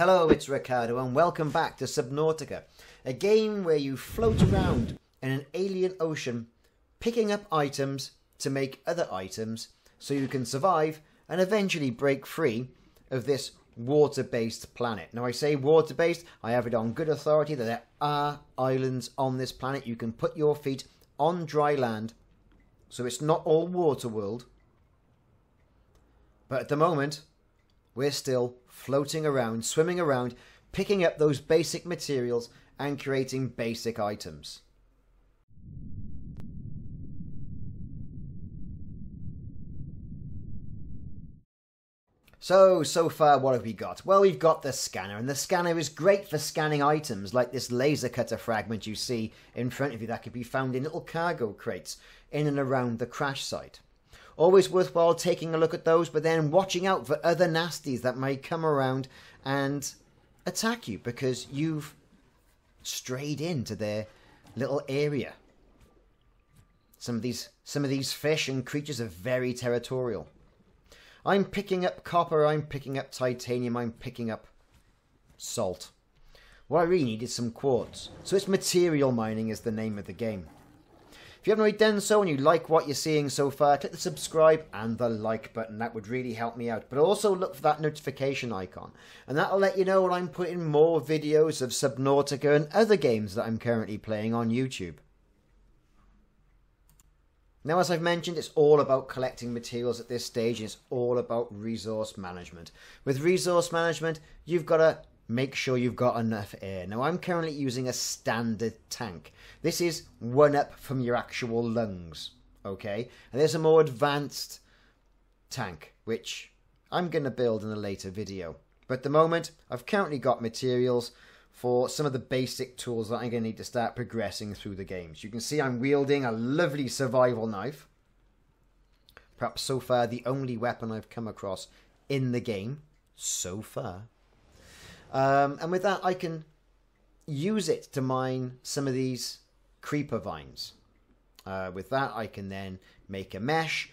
Hello, it's Ricardo and welcome back to Subnautica, a game where you float around in an alien ocean picking up items to make other items so you can survive and eventually break free of this water-based planet. Now I say water-based, I have it on good authority that there are islands on this planet. You can put your feet on dry land, so it's not all water world. But at the moment, we're still floating around, swimming around, picking up those basic materials and creating basic items. So far what have we got? Well, we've got the scanner, and the scanner is great for scanning items like this laser cutter fragment you see in front of you that can be found in little cargo crates in and around the crash site. Always worthwhile taking a look at those, but then watching out for other nasties that may come around and attack you because you've strayed into their little area. Some of these fish and creatures are very territorial. I'm picking up copper, I'm picking up titanium, I'm picking up salt. What I really need is some quartz. So it's material mining is the name of the game. If you haven't already done so and you like what you're seeing so far, click the subscribe and the like button. That would really help me out. But also look for that notification icon. And that'll let you know when I'm putting more videos of Subnautica and other games that I'm currently playing on YouTube. Now, as I've mentioned, it's all about collecting materials at this stage. It's all about resource management. With resource management, you've got to make sure you've got enough air. Now, I'm currently using a standard tank. This is one up from your actual lungs, okay? And there's a more advanced tank, which I'm going to build in a later video. But at the moment, I've currently got materials for some of the basic tools that I'm going to need to start progressing through the games. You can see I'm wielding a lovely survival knife. Perhaps so far the only weapon I've come across in the game so far. And with that, I can use it to mine some of these creeper vines. With that, I can then make a mesh,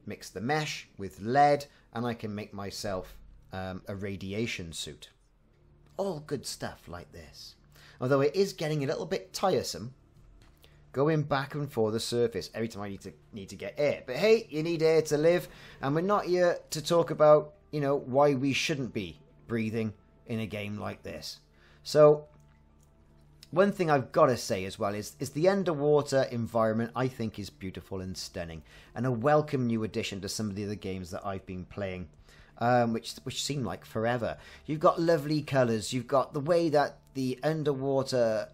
mix the mesh with lead, and I can make myself a radiation suit. All good stuff like this. Although it is getting a little bit tiresome going back and forth the surface every time I need to get air. But hey, you need air to live, and we're not here to talk about, you know, why we shouldn't be breathing in a game like this. So one thing I've got to say as well is the underwater environment I think is beautiful and stunning, and a welcome new addition to some of the other games that I've been playing, which seem like forever. You've got lovely colours, you've got the way that the underwater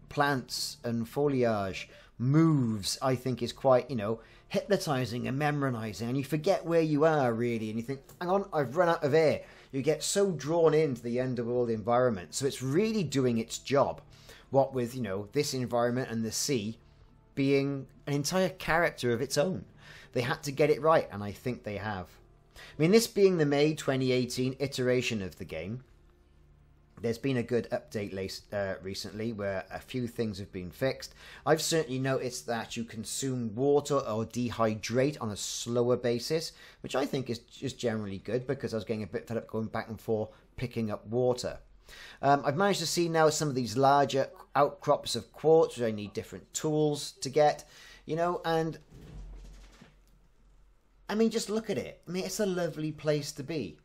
plants and foliage moves, I think is quite, you know, hypnotising and memorising, and you forget where you are really, and you think, hang on, I've run out of air. You get so drawn into the underworld environment, so it's really doing its job. What with, you know, this environment and the sea being an entire character of its own. They had to get it right, and I think they have. I mean, this being the May 2018 iteration of the game, there's been a good update recently where a few things have been fixed. I've certainly noticed that you consume water or dehydrate on a slower basis, which I think is just generally good because I was getting a bit fed up going back and forth picking up water. I've managed to see now some of these larger outcrops of quartz, which I need different tools to get, you know, and I mean, just look at it. I mean, it's a lovely place to be.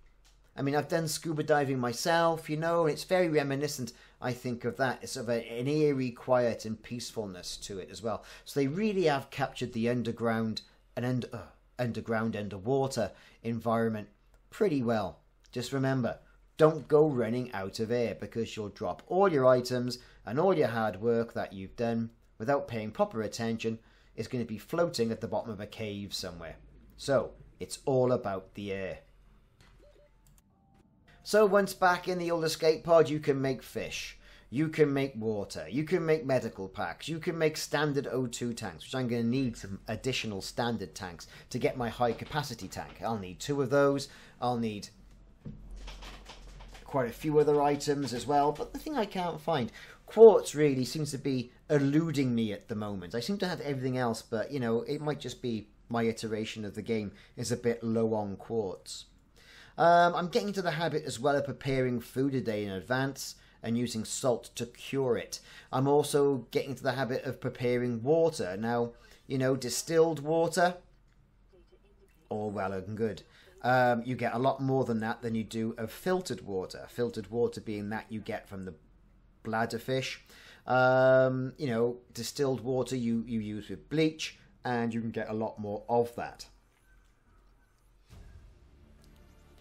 I mean, I've done scuba diving myself, you know, and it's very reminiscent, I think, of that. It's sort of an eerie quiet and peacefulness to it as well. So they really have captured the underground and underwater environment pretty well. Just remember, don't go running out of air because you'll drop all your items and all your hard work that you've done without paying proper attention is going to be floating at the bottom of a cave somewhere. So it's all about the air. So once back in the old escape pod, you can make fish, you can make water, you can make medical packs, you can make standard O2 tanks, which I'm going to need some additional standard tanks to get my high capacity tank. I'll need 2 of those, I'll need quite a few other items as well, but the thing I can't find, quartz really seems to be eluding me at the moment. I seem to have everything else, but you know, it might just be my iteration of the game is a bit low on quartz. I'm getting into the habit as well of preparing food a day in advance and using salt to cure it. I'm also getting into the habit of preparing water. Now, you know, distilled water, all well and good. You get a lot more than that than you do of filtered water. Filtered water being that you get from the bladderfish. You know, distilled water you use with bleach, and you can get a lot more of that.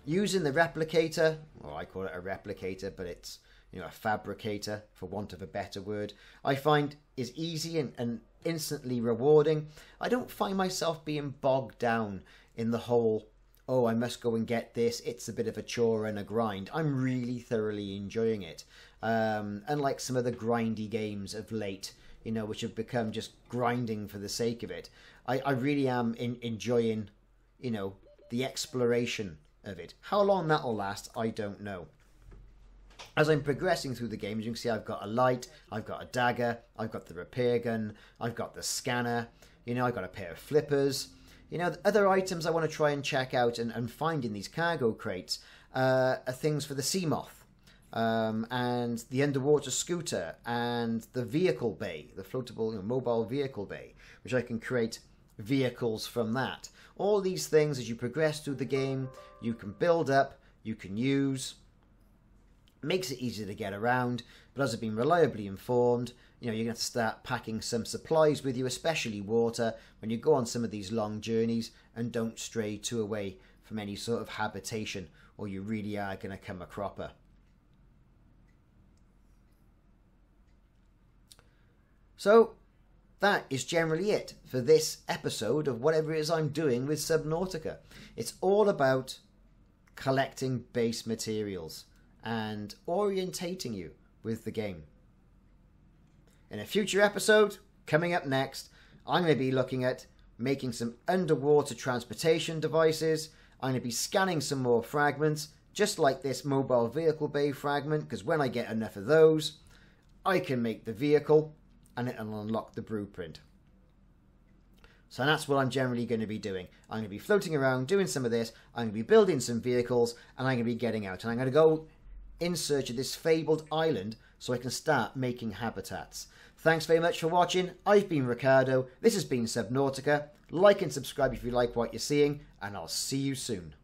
Using the replicator, or I call it a replicator, but it's, you know, a fabricator for want of a better word, I find is easy and instantly rewarding. I don't find myself being bogged down in the whole, oh, I must go and get this, it's a bit of a chore and a grind. I'm really thoroughly enjoying it. Unlike some of the grindy games of late, you know, which have become just grinding for the sake of it, I really am enjoying, you know, the exploration of it. How long that'll last, I don't know. As I'm progressing through the game, as you can see, I've got a light, I've got a dagger, I've got the repair gun, I've got the scanner, you know, I've got a pair of flippers. You know, the other items I want to try and check out and find in these cargo crates are things for the sea moth, and the underwater scooter, and the vehicle bay, the floatable, you know, mobile vehicle bay, which I can create vehicles from that. All these things, as you progress through the game, you can build up, you can use. Makes it easier to get around, but as I've been reliably informed, you know, you're going to have to start packing some supplies with you, especially water, when you go on some of these long journeys, and don't stray too away from any sort of habitation, or you really are going to come a cropper. So, that is generally it for this episode of whatever it is I'm doing with Subnautica. It's all about collecting base materials and orientating you with the game. In a future episode, coming up next, I'm going to be looking at making some underwater transportation devices. I'm going to be scanning some more fragments, just like this mobile vehicle bay fragment, because when I get enough of those, I can make the vehicle and it'll unlock the blueprint. So that's what I'm generally going to be doing. I'm going to be floating around doing some of this, I'm going to be building some vehicles, and I'm going to be getting out. And I'm going to go in search of this fabled island so I can start making habitats. Thanks very much for watching. I've been Ricardo. This has been Subnautica. Like and subscribe if you like what you're seeing, and I'll see you soon.